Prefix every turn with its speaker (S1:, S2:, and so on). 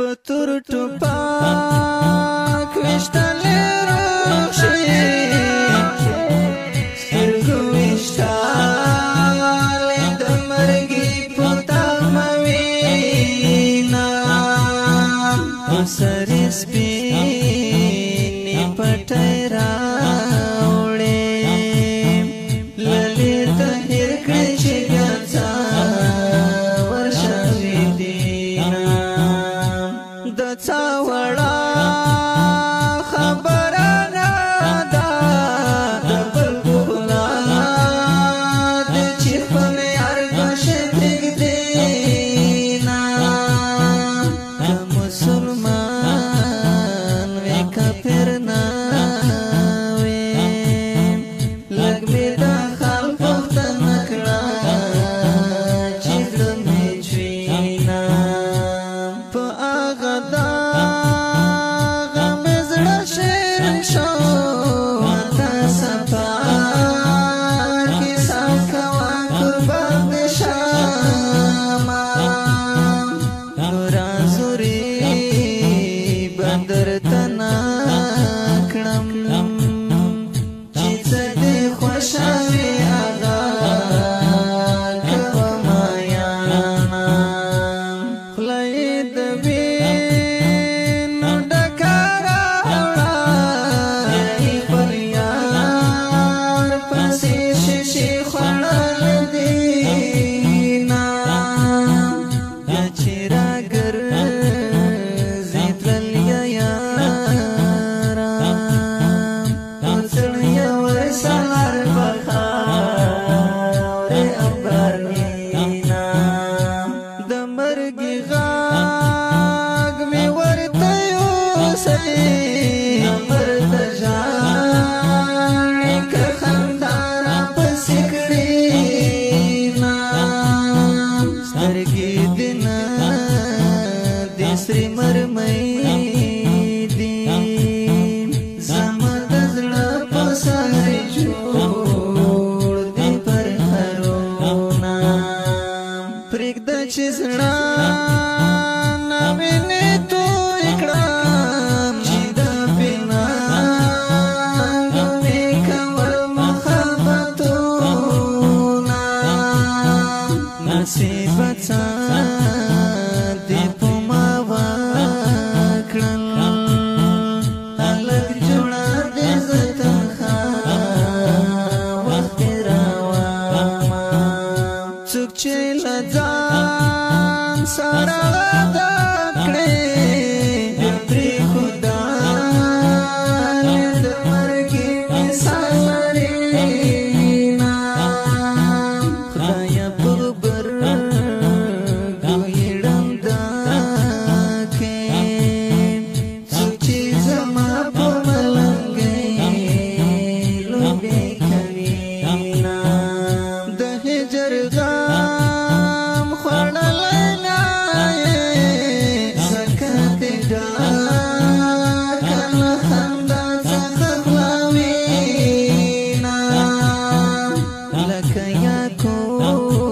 S1: پتور ټوپاک وشتلې روښي سترګو وشتالې د مرګي په تمه وینا سرې سپینې پټۍ راوړې للې ته هېر کړې چې بیا ځه ورشه ویدینا د څه وړه خبره نه ده د بل خوله د چې خپل یار ګوښې پرېږدې نه که مسلمان وې کافر نه وې لږ مې د حال پوښتنه کړه چې زړه مې چوينه په هغه دغه مې زړه شین شو ته صفا کیسه کوه قربان دې شمه نوره زورې به درته نه کړم چې څه دې خوښه وي هغه کوه مایانه خوله یې د وینو ډکه راوړه یې خپل یار پسې شیشې خوړل دینه یا چې راګرځې تللې یاره او سړیه ورسهار به خاورې امبر وینا د مرګي غږ مې ورته یوسئ امر ته ژاړې که خندا راپسې کړې نه سترګې دې نه دې سرې مرمۍ دي زما د زړه په سر جوړ دې پر هرونه پرېږده چې زړه نه وینې توی کړم چې د بېننګو مې کول محبتونه نصیبه څه دې په ما وکړل هلک جوړه دې زه تنها وخت تېرومه څوک چې له ځان سره وعده کړې بیا پرېښودلې د مرګي مثال لري نه خدایه په غبرګو یې ړنده کړې څوک چې زما په ملنګۍ لوبې کوي نه د هجر غم خوړلی نه یې ځکه دې ډکه له خندا څخه خوله وینه لکه یعقوب